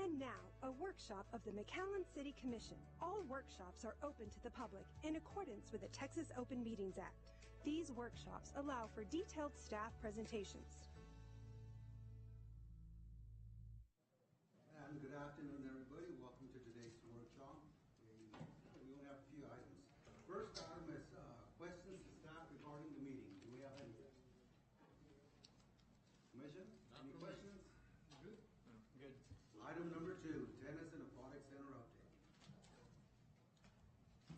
And now, a workshop of the McAllen City Commission. All workshops are open to the public in accordance with the Texas Open Meetings Act. These workshops allow for detailed staff presentations. And good afternoon, everybody. Welcome to today's workshop. We only have a few items. First item is questions to staff regarding the meeting. Do we have any? Commission? Any questions? Good. Good. Item number 2, tennis and aquatic center update.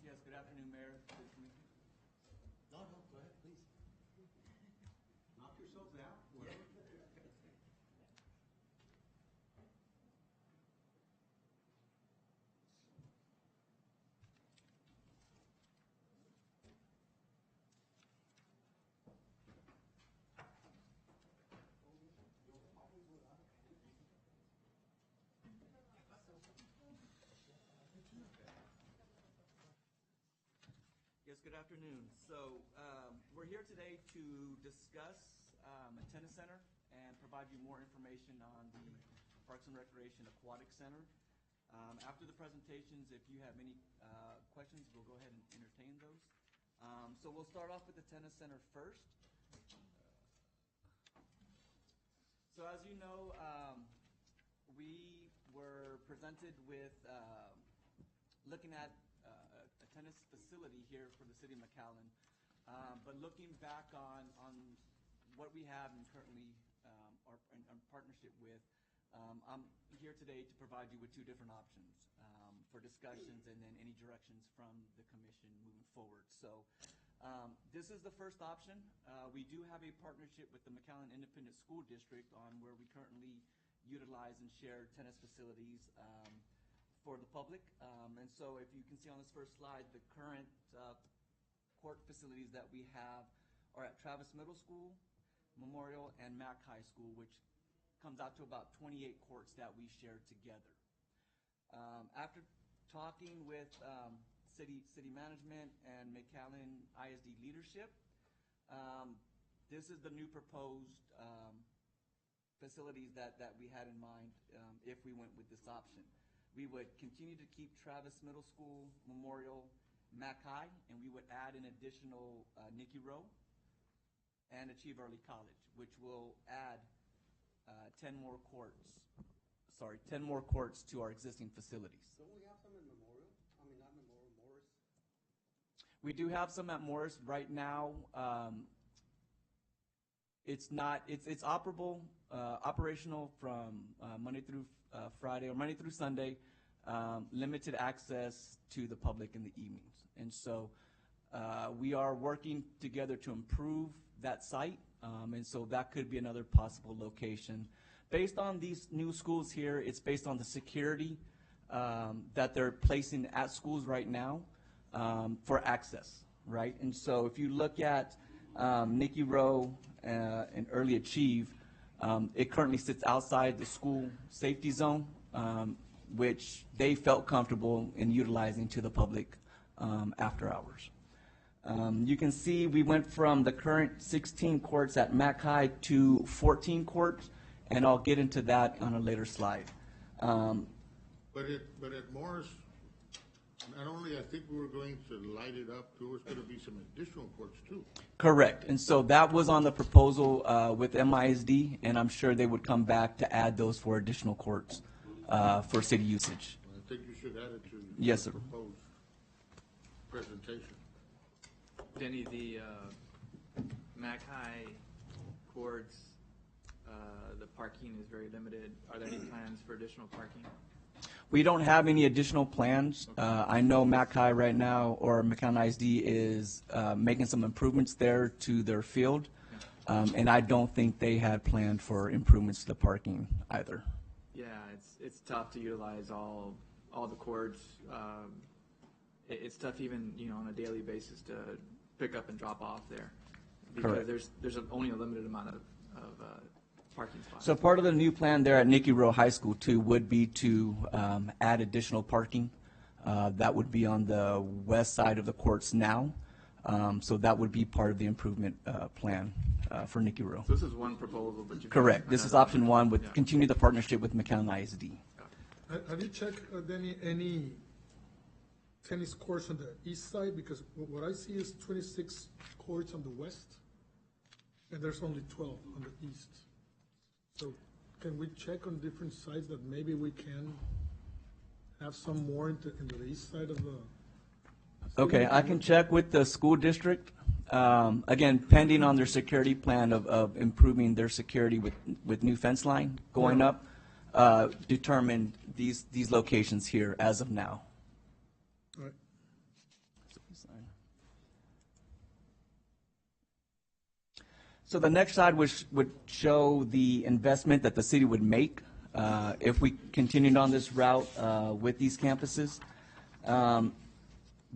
Yes, good afternoon, Mayor. Good Commission. No, go ahead, please. Knock yourselves out. Whatever. Yes, good afternoon. So we're here today to discuss a tennis center and provide you more information on the Parks and Recreation Aquatic Center. After the presentations, if you have any questions, we'll go ahead and entertain those. So we'll start off with the tennis center first. So as you know, we were presented with looking at a tennis facility here for the city of McAllen, but looking back on what we have and currently are in partnership with, I'm here today to provide you with 2 different options for discussions and then any directions from the commission moving forward. So this is the first option. We do have a partnership with the McAllen Independent School District on where we currently utilize and share tennis facilities for the public. And so if you can see on this first slide, the current court facilities that we have are at Travis Middle School, Memorial, and Mac High School, which comes out to about 28 courts that we share together. After talking with city management and McAllen ISD leadership, this is the new proposed facilities that we had in mind if we went with this option. We would continue to keep Travis Middle School, Memorial, Mac High, and we would add an additional Nicky Rowe and Achieve Early College, which will add 10 more courts to our existing facilities. Don't we have some in Memorial? I mean, not Memorial, Morris. We do have some at Morris right now. It's operable, operational from Monday through Friday or Monday through Sunday, limited access to the public in the evenings. And so we are working together to improve that site, and so that could be another possible location. Based on these new schools here, it's based on the security that they're placing at schools right now for access, right? And so if you look at Nicky Rowe and Early Achieve, it currently sits outside the school safety zone, which they felt comfortable in utilizing to the public after hours. You can see we went from the current 16 courts at Mac High to 14 courts, and I'll get into that on a later slide. But at Morris, not only I think we were going to light it up, there was going to be some additional courts too. Correct, and so that was on the proposal with MISD, and I'm sure they would come back to add those 4 additional courts for city usage. I think you should add it to Yes, sir. the proposed presentation. Denny, the Mac High courts, the parking is very limited. Are there any plans for additional parking? We don't have any additional plans. I know Mac High right now, or McAllen ISD, is making some improvements there to their field, and I don't think they had planned for improvements to the parking either. Yeah, it's tough to utilize all the courts. It's tough even on a daily basis to pick up and drop off there because Correct. there's only a limited amount of parking spots. So part of the new plan there at Nicky Rowe High School too would be to add additional parking. That would be on the west side of the courts now. So that would be part of the improvement plan for Nicky Rowe. So this is one proposal, but Correct. This is option 1 with continue the partnership with McAllen ISD. Have you checked, Danny, any tennis courts on the east side? Because what I see is 26 courts on the west, and there's only 12 on the east. So can we check on different sides that maybe we can have some more into the east side of the? Okay, I can check with the school district. Again, pending on their security plan of improving their security with new fence line going up, determine these locations here as of now. All right. So the next slide would show the investment that the city would make if we continued on this route with these campuses.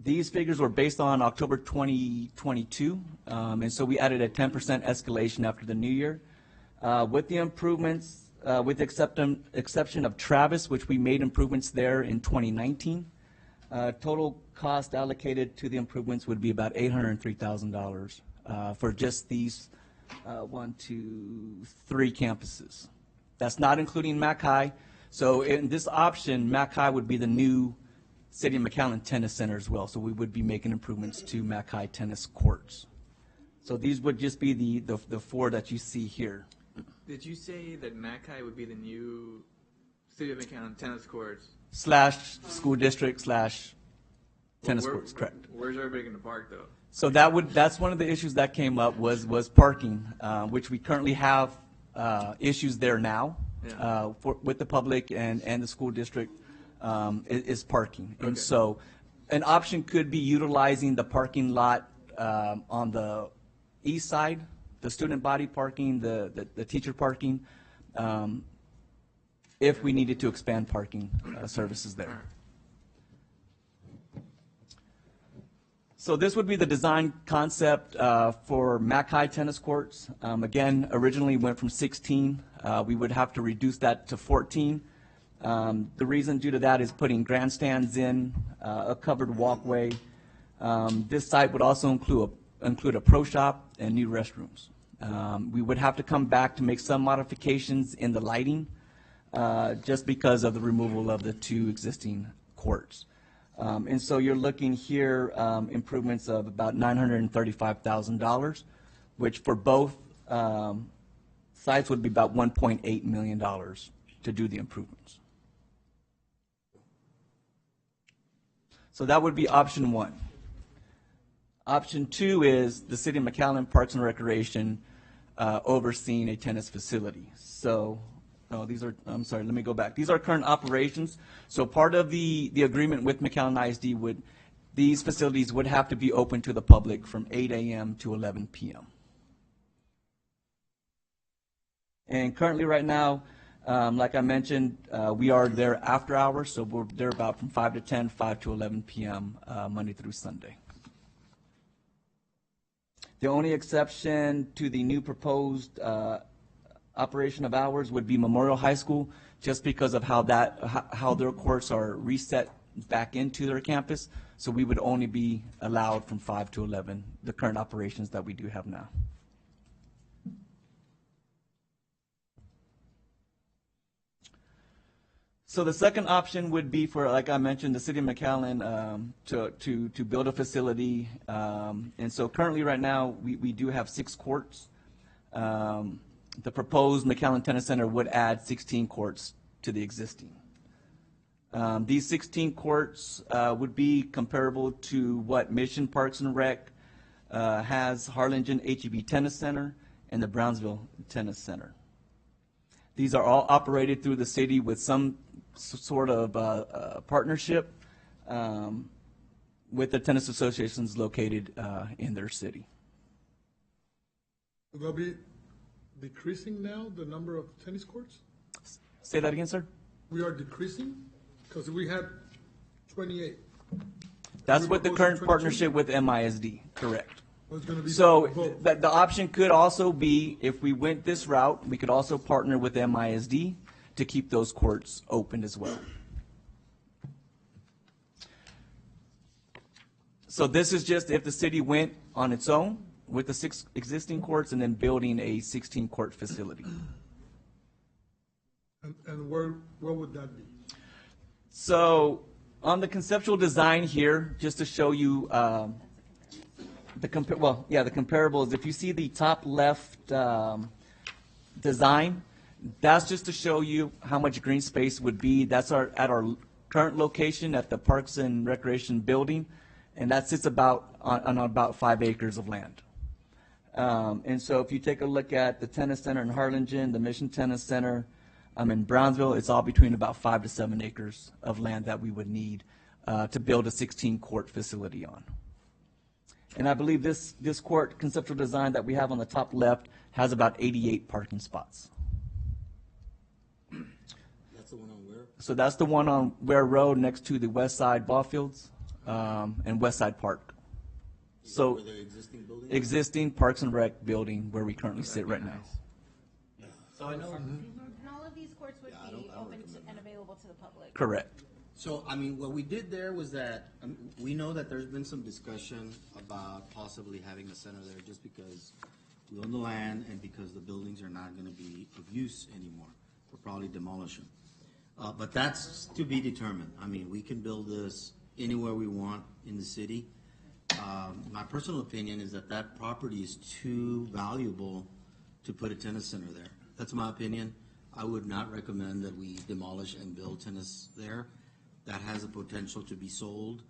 These figures were based on October 2022, and so we added a 10% escalation after the new year. With the improvements, with the exception of Travis, which we made improvements there in 2019, total cost allocated to the improvements would be about $803,000 for just these 1, 2, 3 campuses. That's not including Mac High. So in this option, Mac High would be the new City of McAllen Tennis Center as well. So we would be making improvements to Mac High tennis courts. So these would just be the 4 that you see here. Did you say that Mackay would be the new City of McAllen tennis courts? / school district / tennis courts, correct. Where's everybody going to park, though? So that's one of the issues that came up was parking, which we currently have issues there now with the public and the school district is parking. And so an option could be utilizing the parking lot on the east side, the student body parking, the teacher parking, if we needed to expand parking services there. So this would be the design concept for Mac High tennis courts. Again, originally went from 16. We would have to reduce that to 14. The reason due to that is putting grandstands in, a covered walkway. This site would also include a pro shop and new restrooms. We would have to come back to make some modifications in the lighting just because of the removal of the 2 existing courts. And so you're looking here improvements of about $935,000, which for both sites would be about $1.8 million to do the improvements. So that would be option 1. Option 2 is the City of McAllen Parks and Recreation overseeing a tennis facility. So I'm sorry, let me go back. These are current operations. So part of the agreement with McAllen ISD these facilities would have to be open to the public from 8 a.m. to 11 p.m. And currently right now, like I mentioned, we are there after hours, so we're there about from 5 to 10, 5 to 11 p.m. Monday through Sunday. The only exception to the new proposed operation of hours would be Memorial High School, just because of how their courts are reset back into their campus. So we would only be allowed from 5 to 11, the current operations that we do have now. So the second option would be for, like I mentioned, the City of McAllen to build a facility. And so currently right now, we do have 6 courts. The proposed McAllen Tennis Center would add 16 courts to the existing. These 16 courts would be comparable to what Mission Parks and Rec has, Harlingen HEB Tennis Center, and the Brownsville Tennis Center. These are all operated through the city with some sort of partnership with the tennis associations located in their city. Will that be decreasing now, the number of tennis courts? Say that again, sir? We are decreasing? Because we had 28. That's with the current partnership with MISD, correct. Well, it's gonna be So both. the option could also be, if we went this route, we could also partner with MISD to keep those courts open as well. So this is just if the city went on its own with the 6 existing courts and then building a 16-court facility. And where would that be? So on the conceptual design here, just to show you the comparables, if you see the top left design, that's just to show you how much green space would be. That's at our current location at the Parks and Recreation Building, and that sits on about 5 acres of land. And so if you take a look at the tennis center in Harlingen, the Mission Tennis Center in Brownsville, it's all between about 5 to 7 acres of land that we would need to build a 16-court facility on. And I believe this court conceptual design that we have on the top left has about 88 parking spots. That's the one on where? So that's the one on Ware Road next to the West Side Ball Fields and West Side Park. So Where the existing building? existing Parks and Rec building where we currently sit right now. So I know, And all of these courts would be open and available to the public. Correct. so, I mean, what we did there was that, we know that there's been some discussion about possibly having a center there just because we own the land and because the buildings are not gonna be of use anymore. We'll probably demolish them. But that's to be determined. I mean, we can build this anywhere we want in the city. My personal opinion is that that property is too valuable to put a tennis center there. That's my opinion. I would not recommend that we demolish and build tennis there. That has the potential to be sold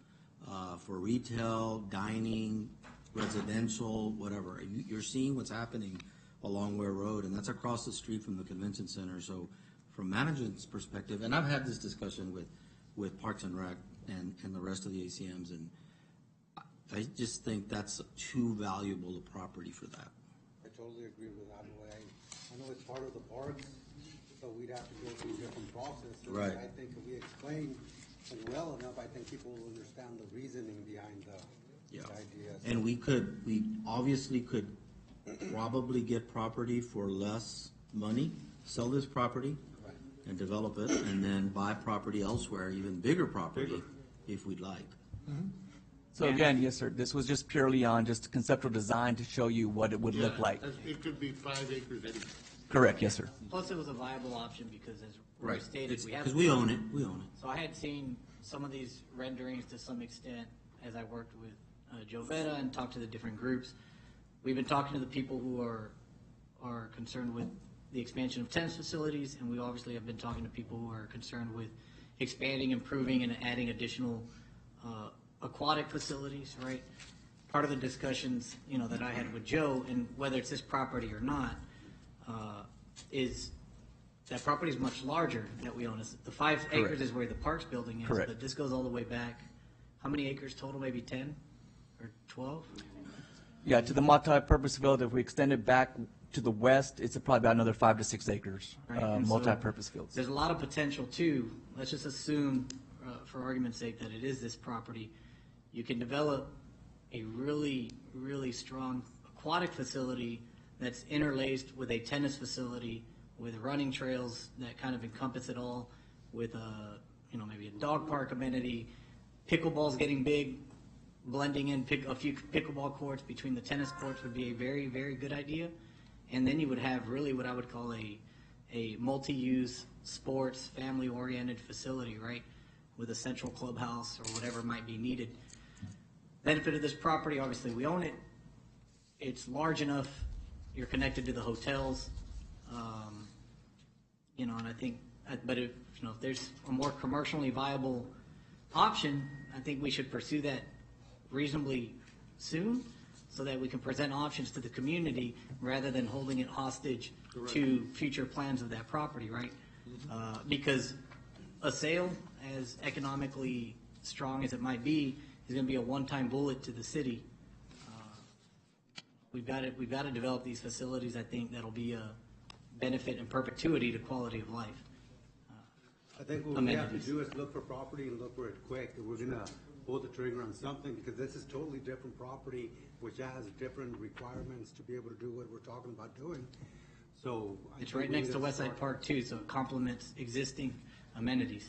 for retail, dining, residential, whatever. You're seeing what's happening along Ware Road, and that's across the street from the convention center. So from management's perspective, and I've had this discussion with Parks and Rec and the rest of the ACMs, and I just think that's too valuable a property for that. I totally agree with that. I know it's part of the parks, so we'd have to go through a different process. Right. I think if we explain it well enough, I think people will understand the reasoning behind the idea. And we obviously could probably get property for less money, sell this property and develop it, and then buy property elsewhere, even bigger property, if we'd like. So again, yes, sir, this was just purely on just conceptual design to show you what it would look like. It could be 5 acres anyway. Correct, yes, sir. Plus, it was a viable option because, as Roy stated, we have. Because we own it, So I had seen some of these renderings to some extent as I worked with Jovetta and talked to the different groups. We've been talking to the people who are concerned with the expansion of tennis facilities, and we obviously have been talking to people who are concerned with expanding, improving, and adding additional aquatic facilities, right? Part of the discussions, that I had with Joe, and whether it's this property or not, is that property is much larger that we own. The 5 acres is where the Parks building is, Correct. but this goes all the way back. How many acres total? Maybe 10 or 12? Yeah, to the multi-purpose field, if we extend it back to the west, it's probably about another 5 to 6 acres, Right, and so multi-purpose fields. There's a lot of potential too. Let's just assume, for argument's sake, that it is this property. You can develop a really, really strong aquatic facility that's interlaced with a tennis facility, with running trails that kind of encompass it all, with maybe a dog park amenity. Pickleball's getting big, blending in a few pickleball courts between the tennis courts would be a very, very good idea. And then you would have really what I would call a multi-use sports, family-oriented facility, right? With a central clubhouse or whatever might be needed. Benefit of this property, obviously we own it. It's large enough. You're connected to the hotels. And I think, but if there's a more commercially viable option, I think we should pursue that reasonably soon so that we can present options to the community rather than holding it hostage to future plans of that property, right? Because a sale, as economically strong as it might be, is going to be a one-time bullet to the city. We've got to develop these facilities. I think that'll be a benefit in perpetuity to quality of life. I think what we have to do is look for property and look for it quick. We're gonna pull the trigger on something because this is totally different property, which has different requirements to be able to do what we're talking about doing. So It's right next to West Side Park too, so it complements existing amenities.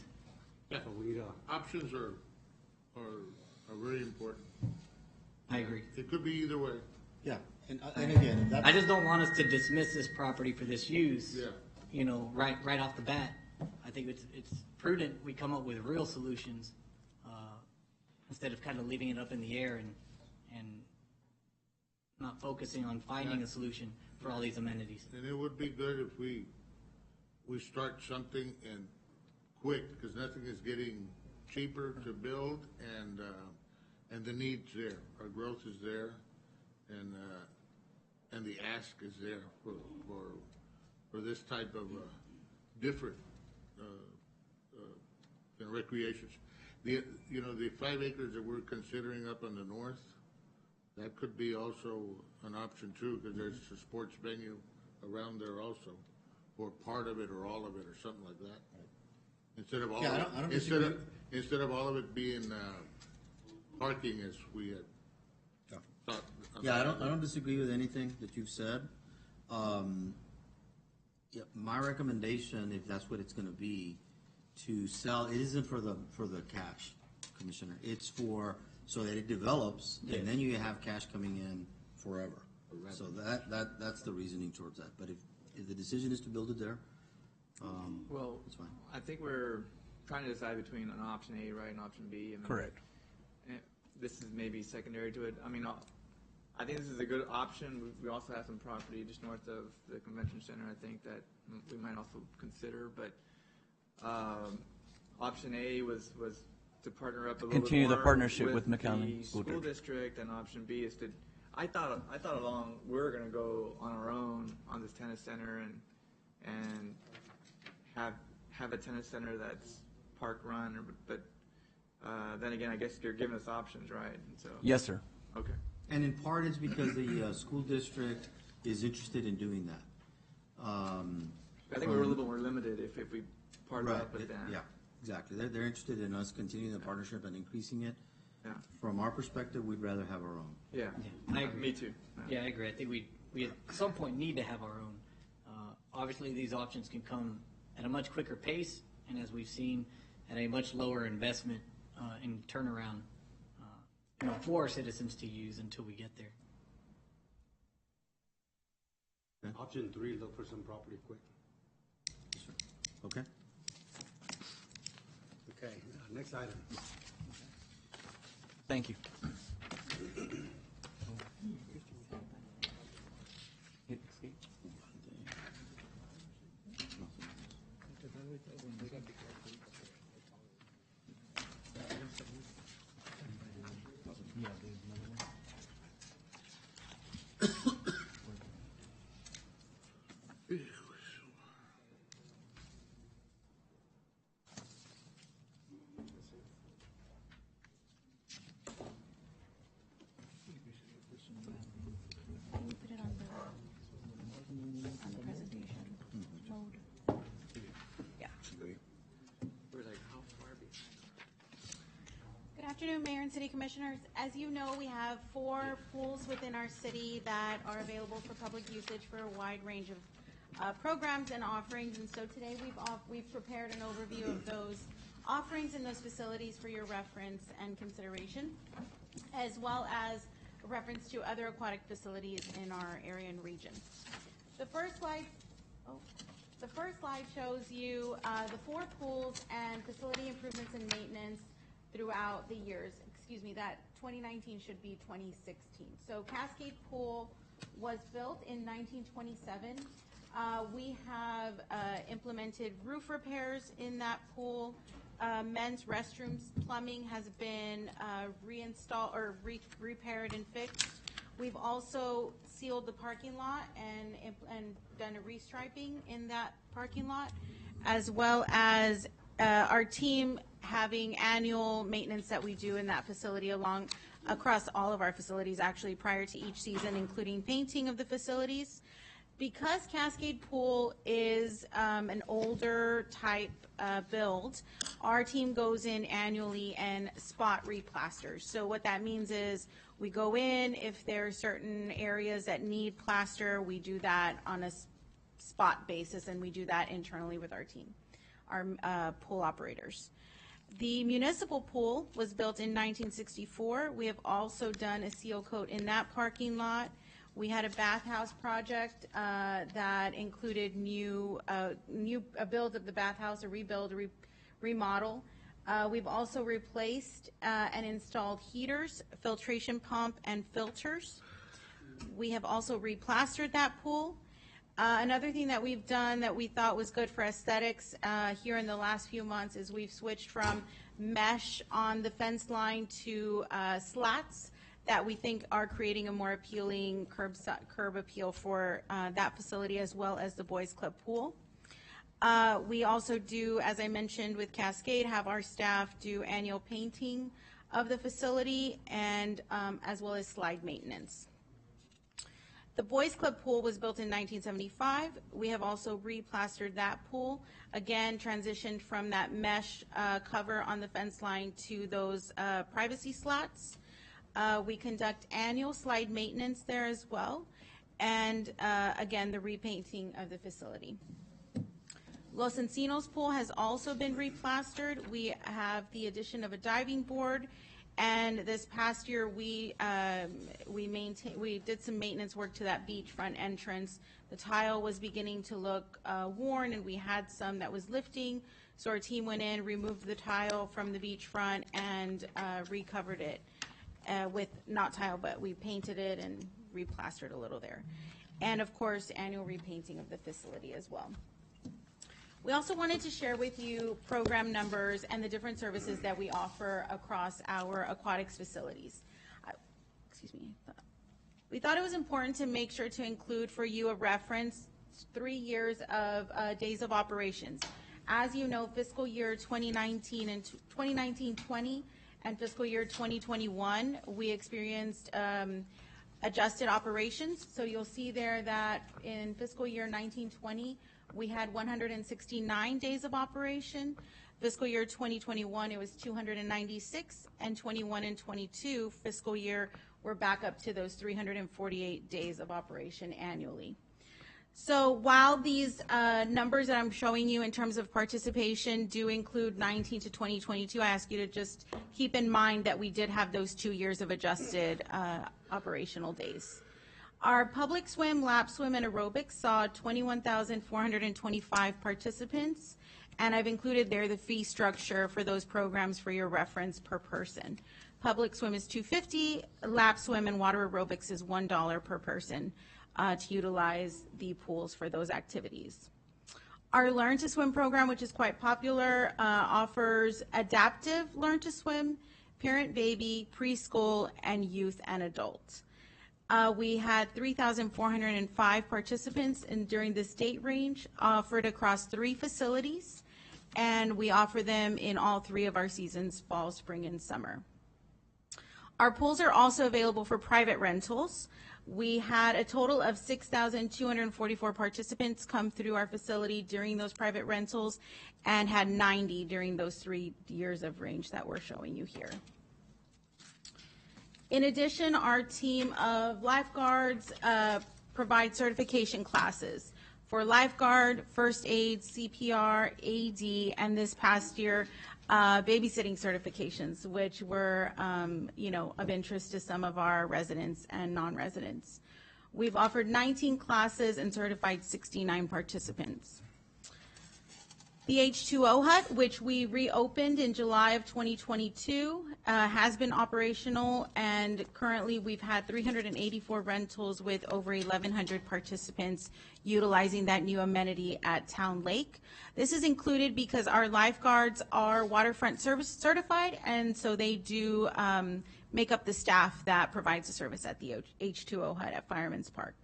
Yeah, So we need options are very important. I agree. It could be either way. Yeah, and again, I just don't want us to dismiss this property for this use. Yeah. Right off the bat, I think it's prudent we come up with real solutions instead of kind of leaving it up in the air and not focusing on finding a solution for all these amenities. And it would be good if we start something and quick, because nothing is getting cheaper to build, and the need's there. Our growth is there, and the ask is there for this type of different recreations. The 5 acres that we're considering up on the north, that could be also an option too, because there's a sports venue around there also, or part of it, or all of it, or something like that. Instead of all, instead of all of it being parking, as we had thought. Yeah, I don't disagree with anything that you've said. Yeah, my recommendation, if that's what it's going to be, to sell, it isn't for the cash, Commissioner. It's so that it develops, and then you have cash coming in forever. So that's the reasoning towards that. But if the decision is to build it there, well, it's fine. I think we're trying to decide between an option A, right, and option B. I mean, Correct. This is maybe secondary to it. I mean, I think this is a good option. We also have some property just north of the convention center, I think, that we might also consider. But option A was to partner up a little Continue bit more the partnership with McAllen the School school district, and option B is to. I thought along we were going to go on our own on this tennis center and have a tennis center that's park run, but then again, I guess you're giving us options, right? And so Yes, sir. okay. And in part, it's because the school district is interested in doing that. I think we're a little more limited if we partner up with them. Yeah, exactly. They're interested in us continuing the partnership and increasing it. Yeah. From our perspective, we'd rather have our own. Yeah. I agree. Me too. Yeah, I agree. I think we at some point need to have our own. Obviously, these options can come at a much quicker pace, and as we've seen, at a much lower investment in turnaround for our citizens to use until we get there. Option 3, look for some property quick. Okay. Okay, next item. Thank you. Put it on the presentation mode. Yeah. We're like, how far behind? Good afternoon, Mayor and City Commissioners. As you know, we have 4 pools within our city that are available for public usage for a wide range of programs and offerings. And so today we've prepared an overview of those offerings and those facilities for your reference and consideration, as well as a reference to other aquatic facilities in our area and region. The first slide shows you the 4 pools and facility improvements and maintenance throughout the years. Excuse me, that 2019 should be 2016. So Cascade Pool was built in 1927. We have implemented roof repairs in that pool. Men's restrooms, plumbing has been reinstalled or repaired and fixed. We've also sealed the parking lot and done a restriping in that parking lot, as well as our team having annual maintenance that we do in that facility across all of our facilities, actually prior to each season, including painting of the facilities. Because Cascade Pool is an older type build, our team goes in annually and spot replasters. So what that means is we go in, if there are certain areas that need plaster, we do that on a spot basis, and we do that internally with our team, our pool operators. The municipal pool was built in 1964. We have also done a seal coat in that parking lot. We had a bathhouse project that included a build of the bathhouse, a rebuild, remodel. We've also replaced and installed heaters, filtration pump, and filters. We have also replastered that pool. Another thing that we've done that we thought was good for aesthetics here in the last few months is we've switched from mesh on the fence line to slats that we think are creating a more appealing curb appeal for that facility, as well as the Boys Club pool. We also do, as I mentioned with Cascade, have our staff do annual painting of the facility and as well as slide maintenance. The Boys Club pool was built in 1975. We have also replastered that pool, again transitioned from that mesh cover on the fence line to those privacy slats. We conduct annual slide maintenance there as well, and again, the repainting of the facility. Los Encinos pool has also been replastered. We have the addition of a diving board, and this past year we did some maintenance work to that beachfront entrance. The tile was beginning to look worn, and we had some that was lifting, so our team went in, removed the tile from the beachfront, and recovered it. With not tile, but we painted it and replastered a little there. And of course, annual repainting of the facility as well. We also wanted to share with you program numbers and the different services that we offer across our aquatics facilities. We thought it was important to make sure to include for you a reference 3 years of days of operations. As you know, fiscal year 2019-20 and fiscal year 2021, we experienced adjusted operations. So you'll see there that in fiscal year 19-20, we had 169 days of operation. Fiscal year 2021, it was 296, and 21 and 22 fiscal year, we're back up to those 348 days of operation annually. So while these numbers that I'm showing you in terms of participation do include 19 to 2022, I ask you to just keep in mind that we did have those 2 years of adjusted operational days. Our public swim, lap swim, and aerobics saw 21,425 participants, and I've included there the fee structure for those programs for your reference per person. Public swim is $250, lap swim and water aerobics is $1 per person to utilize the pools for those activities. Our Learn to Swim program, which is quite popular, offers adaptive Learn to Swim, parent, baby, preschool, and youth and adult. We had 3,405 participants during this date range, offered across 3 facilities, and we offer them in all 3 of our seasons, fall, spring, and summer. Our pools are also available for private rentals. We had a total of 6,244 participants come through our facility during those private rentals, and had 90 during those 3 years of range that we're showing you here. In addition, our team of lifeguards provide certification classes for lifeguard, first aid, CPR, AD, and this past year, babysitting certifications, which were, of interest to some of our residents and non-residents. We've offered 19 classes and certified 69 participants. The H2O hut, which we reopened in July of 2022, has been operational, and currently we've had 384 rentals with over 1,100 participants utilizing that new amenity at Town Lake. This is included because our lifeguards are waterfront service certified, and so they do make up the staff that provides the service at the H2O hut at Fireman's Park.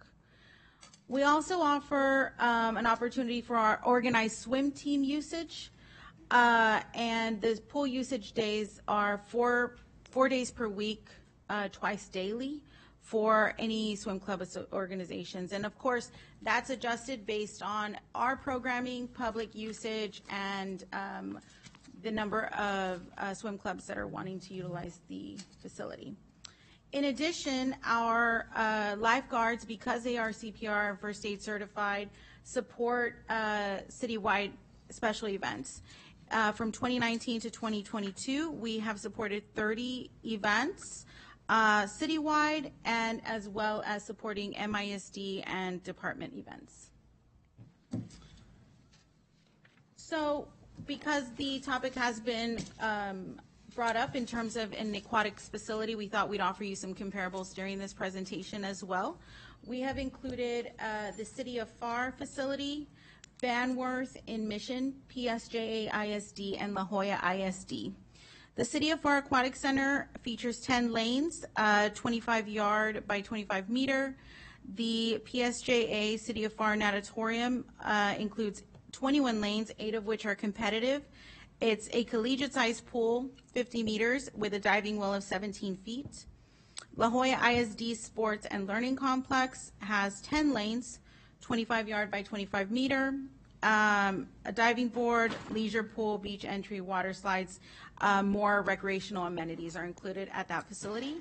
We also offer an opportunity for our organized swim team usage, and the pool usage days are four days per week, twice daily for any swim club organizations. And of course, that's adjusted based on our programming, public usage, and the number of swim clubs that are wanting to utilize the facility. In addition, our lifeguards, because they are CPR and first aid certified, support citywide special events. From 2019 to 2022, we have supported 30 events citywide, and as well as supporting MISD and department events. So because the topic has been brought up in terms of an aquatics facility, we thought we'd offer you some comparables during this presentation as well. We have included the City of FAR facility, Banworth in Mission, PSJA ISD, and La Jolla ISD. The City of FAR Aquatic Center features 10 lanes, 25 yard by 25 meter. The PSJA City of FAR Natatorium includes 21 lanes, 8 of which are competitive. It's a collegiate-sized pool, 50 meters, with a diving well of 17 feet. La Jolla ISD Sports and Learning Complex has 10 lanes, 25 yard by 25 meter, a diving board, leisure pool, beach entry, water slides, more recreational amenities are included at that facility.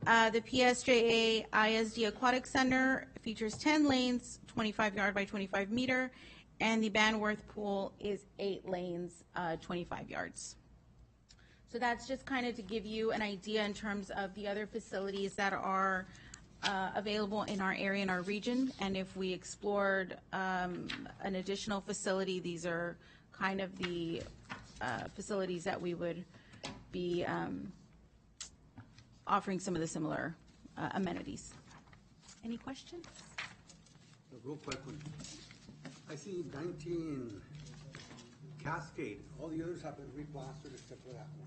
The PSJA ISD Aquatic Center features 10 lanes, 25 yard by 25 meter, and the Banworth pool is 8 lanes, 25 yards. So that's just kind of to give you an idea in terms of the other facilities that are available in our area, in our region. And if we explored an additional facility, these are kind of the facilities that we would be offering some of the similar amenities. Any questions? A real quick one. I see 19 Cascade. All the others have been replastered except for that one.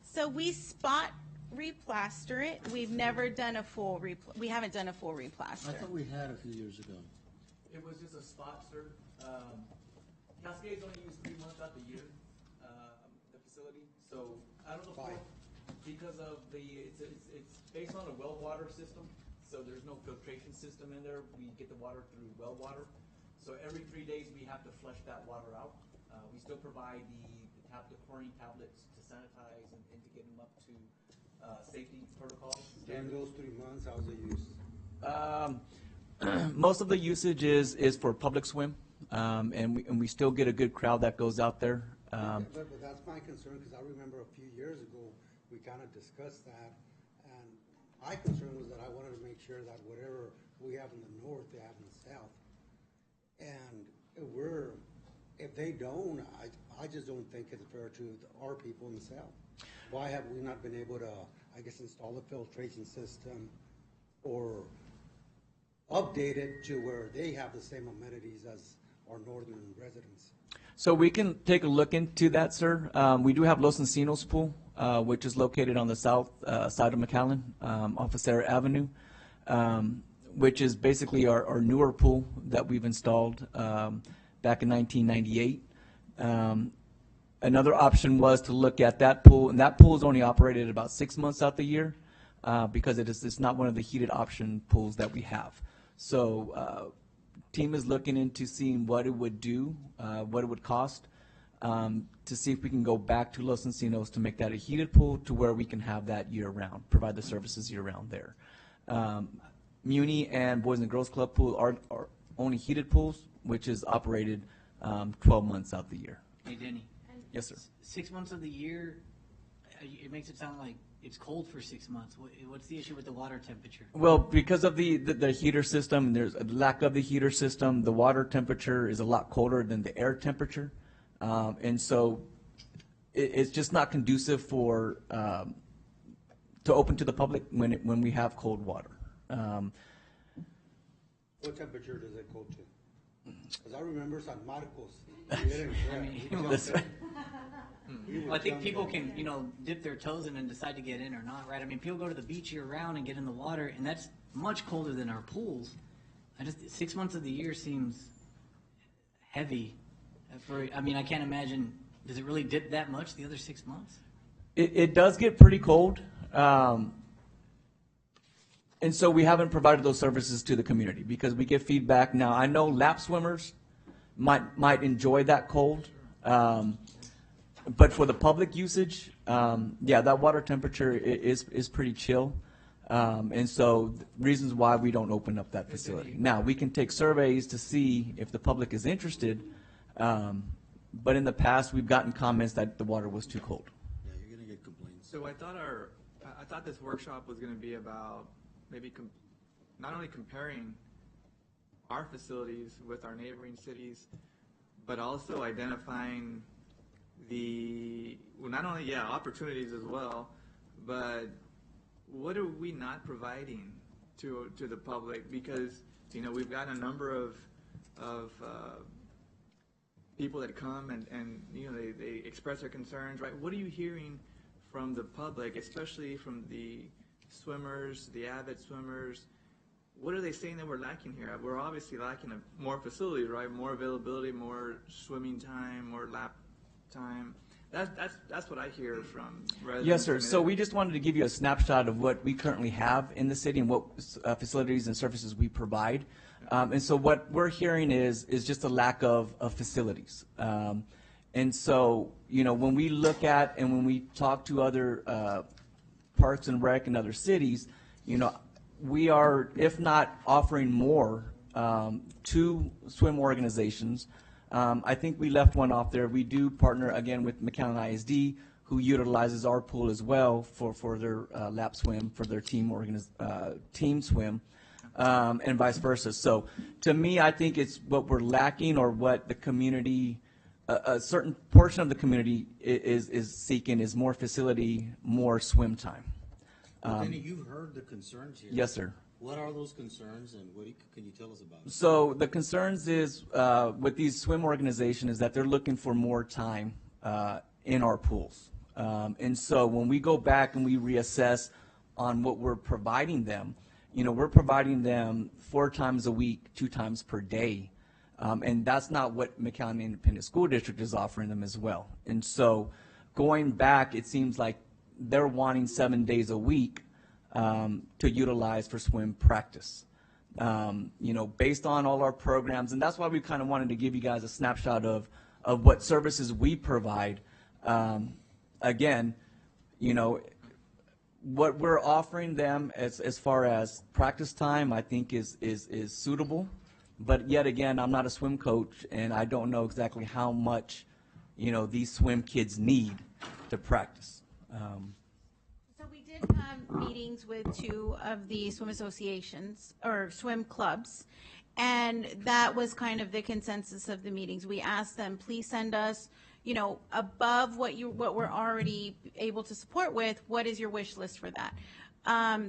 So we spot replaster it. We've never done a full we haven't done a full replaster. I thought we had a few years ago. It was just a spot, sir. Cascades only use 3 months out the year, the facility. So I don't know because of it's based on a well water system. So there's no filtration system in there. We get the water through well water. So every 3 days we have to flush that water out. We still provide the chlorine tablets to sanitize and to get them up to safety protocols. In those 3 months, how's it used? Most of the usage is for public swim, and we still get a good crowd that goes out there. But that's my concern, because I remember a few years ago, we kind of discussed that, and my concern was that I wanted to make sure that whatever we have in the north, they have in the south. And if they don't, I just don't think it's fair to our people in the south. Why have we not been able to, I guess, install a filtration system or update it to where they have the same amenities as our northern residents? So we can take a look into that, sir. We do have Los Encinos Pool, which is located on the south side of McAllen, off of Sarah Avenue, which is basically our newer pool that we've installed back in 1998. Another option was to look at that pool, and that pool is only operated about 6 months out the year because it's not one of the heated option pools that we have. So team is looking into seeing what it would do, what it would cost, to see if we can go back to Los Encinos to make that a heated pool to where we can have that year-round, provide the services year-round there. Muni and Boys and Girls Club pool are only heated pools, which is operated 12 months out the year. Hey, Denny. Yes, sir. 6 months of the year, it makes it sound like it's cold for 6 months. What's the issue with the water temperature? Well, because of the heater system, there's a lack of the heater system. The water temperature is a lot colder than the air temperature. And so it's just not conducive for to open to the public when we have cold water. What temperature does it go to? Because I remember San Marcos. Well, I think people can, dip their toes in and decide to get in or not, right? I mean, people go to the beach year-round and get in the water, and that's much colder than our pools. 6 months of the year seems heavy. I can't imagine, does it really dip that much the other 6 months? It does get pretty cold. And so we haven't provided those services to the community because we get feedback. Now, I know lap swimmers might enjoy that cold. But for the public usage, that water temperature is pretty chill. And so reasons why we don't open up that facility. Now, we can take surveys to see if the public is interested. But in the past, we've gotten comments that the water was too cold. Yeah, you're gonna get complaints. So I I thought this workshop was going to be about maybe not only comparing our facilities with our neighboring cities, but also identifying not only opportunities as well, but what are we not providing to the public? Because we've got a number of people that come and they express their concerns, right? What are you hearing from the public, especially from the swimmers, the avid swimmers? What are they saying that we're lacking here? We're obviously lacking more facilities, right? More availability, more swimming time, more lap time. That's what I hear from residents. Yes, sir. So we just wanted to give you a snapshot of what we currently have in the city and what facilities and services we provide. And so what we're hearing is just a lack of facilities. And so, when we look at and when we talk to other parks and rec in other cities, we are, if not offering more to swim organizations. I think we left one off there. We do partner again with McAllen ISD, who utilizes our pool as well for their lap swim, for their team swim, and vice versa. So to me, I think it's what we're lacking, or what the community, a certain portion of the community is seeking, is more facility, more swim time. Danny, you've heard the concerns here. Yes, sir. What are those concerns, and what can you tell us about it? So the concerns is with these swim organizations is that they're looking for more time in our pools. And so when we go back and we reassess on what we're providing them, we're providing them 4 times a week, 2 times per day. And that's not what McAllen Independent School District is offering them as well. And so going back, it seems like they're wanting 7 days a week to utilize for swim practice. Based on all our programs, and that's why we kind of wanted to give you guys a snapshot of what services we provide. Again, what we're offering them as far as practice time, I think is suitable. But yet again, I'm not a swim coach, and I don't know exactly how much, these swim kids need to practice. So we did have meetings with 2 of the swim associations or swim clubs, and that was kind of the consensus of the meetings. We asked them, please send us, above what we're already able to support with, what is your wish list for that?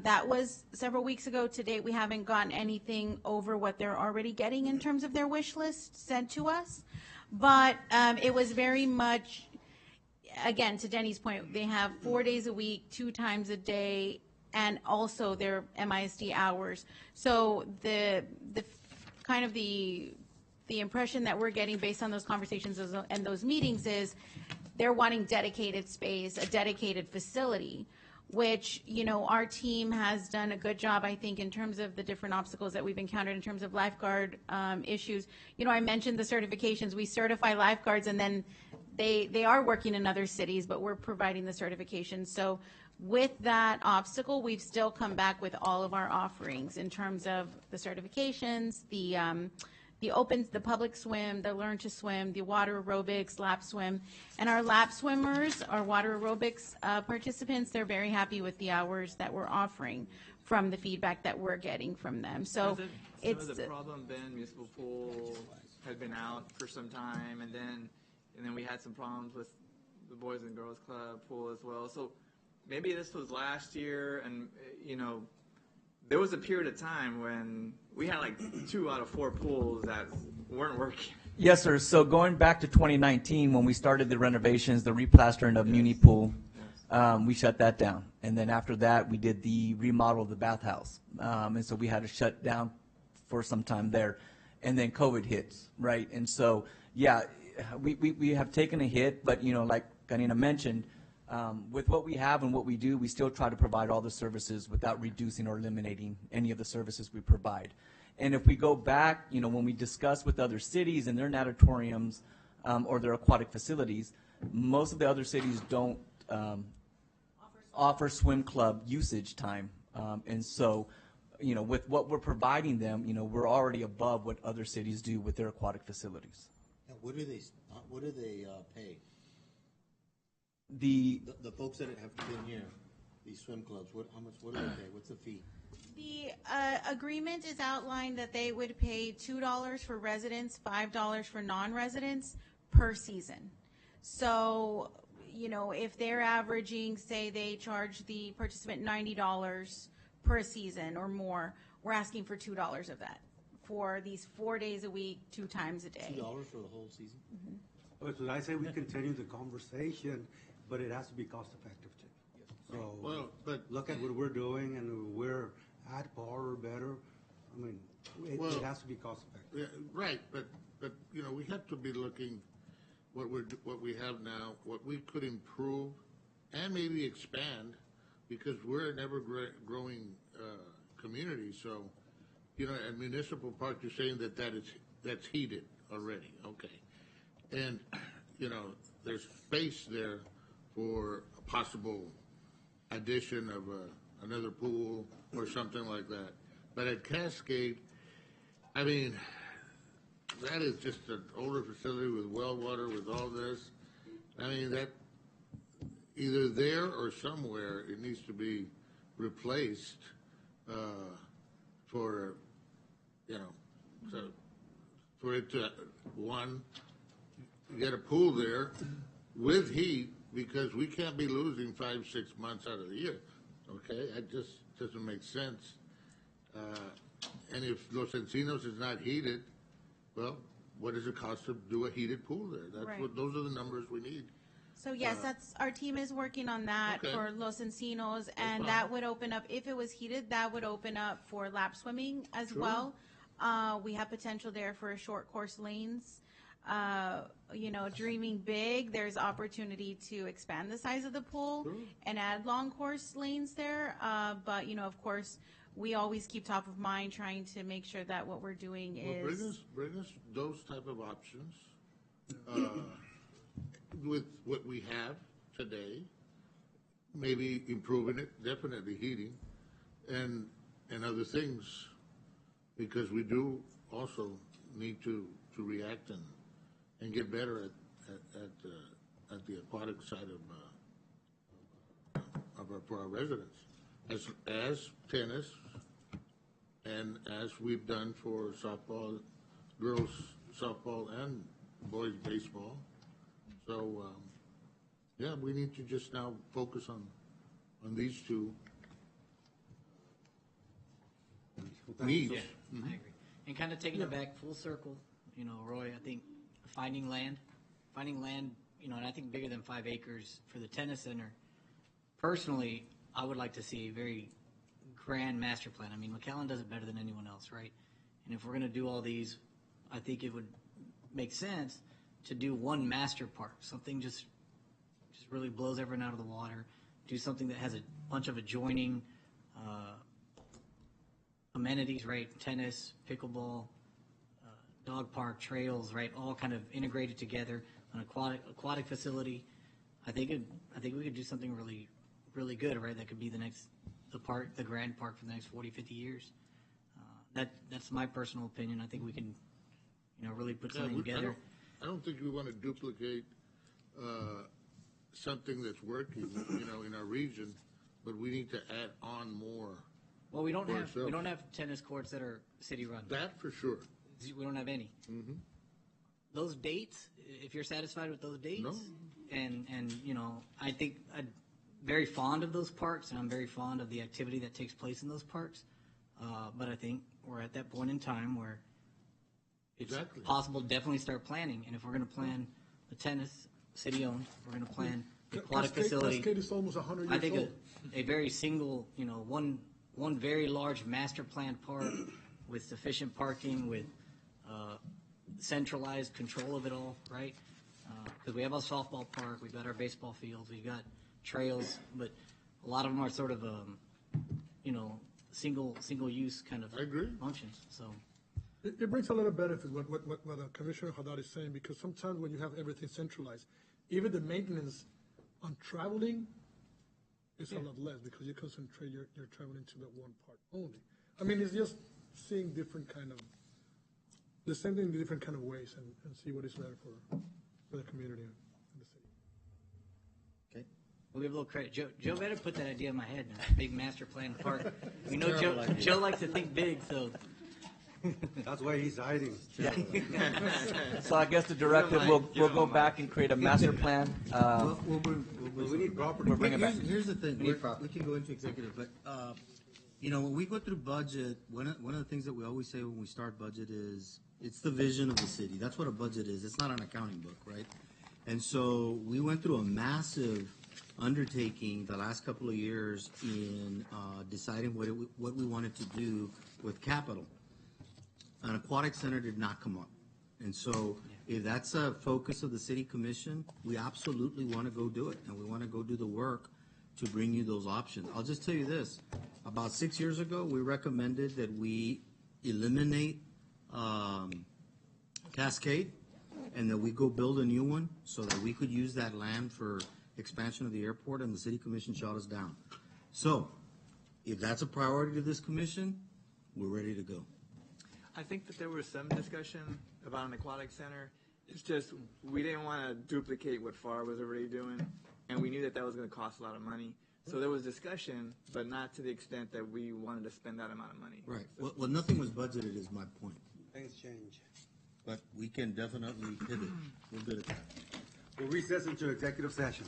That was several weeks ago. To date, we haven't gotten anything over what they're already getting in terms of their wish list sent to us. But it was very much, again, to Denny's point, they have 4 days a week, 2 times a day, and also their MISD hours. So the kind of the impression that we're getting based on those conversations and those meetings is they're wanting dedicated space, a dedicated facility, which, our team has done a good job, I think, in terms of the different obstacles that we've encountered in terms of lifeguard issues. I mentioned the certifications. We certify lifeguards, and then they are working in other cities, but we're providing the certification. So with that obstacle, we've still come back with all of our offerings in terms of the certifications, the public swim, the learn to swim, the water aerobics, lap swim. And our lap swimmers, our water aerobics participants, they're very happy with the hours that we're offering from the feedback that we're getting from them. So it's the problem been municipal pool had been out for some time, and then we had some problems with the Boys and Girls Club pool as well. So maybe this was last year, and there was a period of time when we had like 2 out of 4 pools that weren't working. Yes, sir. So going back to 2019, when we started the renovations, the replastering of Muni Pool, we shut that down. And then after that, we did the remodel of the bathhouse. And so we had to shut down for some time there. And then COVID hits, right? And so, yeah, we have taken a hit, but, like Karina mentioned, with what we have and what we do, we still try to provide all the services without reducing or eliminating any of the services we provide. And if we go back, when we discuss with other cities and their natatoriums or their aquatic facilities, most of the other cities don't offer swim club usage time. And so, with what we're providing them, we're already above what other cities do with their aquatic facilities. Now, what do they pay? The folks that have been here, these swim clubs? What do they pay? What's the fee? The agreement is outlined that they would pay $2 for residents, $5 for non-residents per season. So, you know, if they're averaging, say they charge the participant $90 per season or more, we're asking for $2 of that for these 4 days a week, 2 times a day. $2 for the whole season? So I say we continue the conversation, but it has to be cost effective too. So, Well, but- look at what we're doing, and we're at par or better. I mean, it has to be cost effective. Yeah, right, but, you know, we have to be looking what we have now, what we could improve and maybe expand, because we're an ever-growing community, so, you know, at Municipal Park, you're saying that's heated already, okay. And, you know, there's space there for a possible addition of another pool or something like that. But at Cascade, I mean, that is just an older facility with well water, with all this. I mean, that either there or somewhere, it needs to be replaced for, you know, so for it to, one, get a pool there with heat, because we can't be losing 5-6 months out of the year, okay? That just doesn't make sense. And if Los Encinos is not heated, well, what does it cost to do a heated pool there? That's Right. what, those are the numbers we need. So yes, our team is working on that Okay. for Los Encinos, and fine. that would open up, if it was heated, that would open up for lap swimming as Sure. well. We have potential there for short course lanes. You know, dreaming big, there's opportunity to expand the size of the pool and add long course lanes there. But, you know, of course, we always keep top of mind trying to make sure that what we're doing Well, is. bring us those type of options with what we have today, maybe improving it, definitely heating, and other things, because we do also need to react and get better at the aquatic side for our residents, as tennis, and as we've done for softball, girls softball and boys baseball. So, yeah, we need to just now focus on these two needs. Yeah, I agree. And kind of taking it back full circle, you know, Roy, I think finding land, you know, and I think bigger than 5 acres for the tennis center. Personally, I would like to see a very grand master plan. I mean, McAllen does it better than anyone else, right? And if we're going to do all these, I think it would make sense to do one master park, something just really blows everyone out of the water. Do something that has a bunch of adjoining amenities, right? Tennis, pickleball, dog park, trails, right? All kind of integrated together. An aquatic facility. I think we could do something really, really good, right? That could be the grand park for the next 40, 50 years. That's my personal opinion. I think we can, you know, really put something together. I don't think we want to duplicate something that's working, you know, in our region, but we need to add on more. Well, we don't have tennis courts that are city run. That for sure. We don't have any. Mm-hmm. Those dates, if you're satisfied with those dates, No. and you know, I think I'm very fond of those parks, and I'm very fond of the activity that takes place in those parks. But I think we're at that point in time where it's Exactly. possible to definitely start planning. And if we're going to plan the tennis, city-owned, we're going to plan the aquatic facility. Cascade is almost 100 years I think old. a very single, you know, one very large master planned park with sufficient parking, with centralized control of it all, right? Because we have a softball park, we've got our baseball fields, we've got trails, but a lot of them are sort of, you know, single use kind of I agree. functions. So It brings a lot of benefits, what Commissioner Haddad is saying, because sometimes when you have everything centralized, even the maintenance on traveling is a lot less, because you concentrate your traveling to that one part only. I mean, it's just seeing the same thing in different kind of ways, and see what is better for the community and the city. Okay. We'll give a little credit. Joe better put that idea in my head, man. Big master plan park. We know Joe likes to think big, so. That's why he's hiding. So I guess the directive, we'll go back and create a master plan. We need property. We'll bring it back. Here's the thing, we can go into executive, but, when we go through budget, one of the things that we always say when we start budget is, it's the vision of the city. That's what a budget is. It's not an accounting book, right? And so we went through a massive undertaking the last couple of years in deciding what we wanted to do with capital. An aquatic center did not come up. And so if that's a focus of the city commission, we absolutely want to go do it. And we want to go do the work to bring you those options. I'll just tell you this. About 6 years ago, we recommended that we eliminate Cascade and that we go build a new one so that we could use that land for expansion of the airport, and the city commission shot us down. So if that's a priority to this commission, we're ready to go. I think that there was some discussion about an aquatic center. It's just we didn't want to duplicate what FAR was already doing, and we knew that was going to cost a lot of money. So there was discussion, but not to the extent that we wanted to spend that amount of money. Right. Well, nothing was budgeted is my point. Things change. But we can definitely pivot. We're good at that. We'll recess into executive session.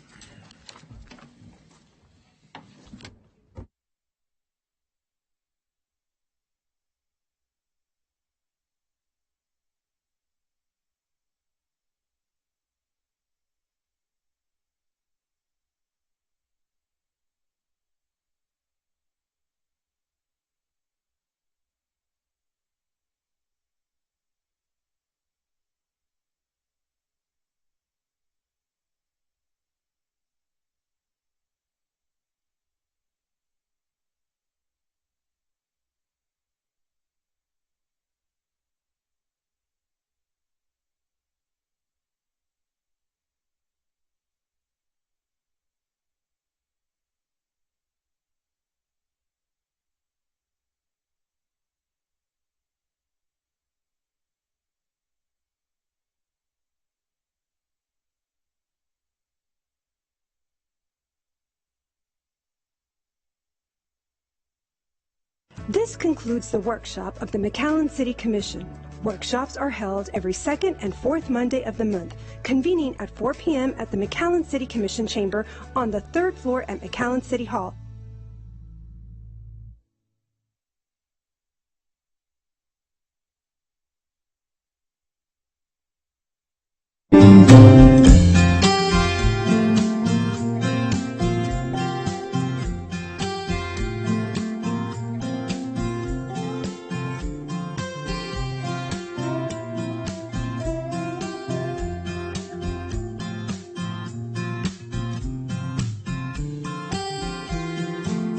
This concludes the workshop of the McAllen City Commission. Workshops are held every second and fourth Monday of the month, convening at 4 p.m. at the McAllen City Commission chamber on the third floor at McAllen City Hall.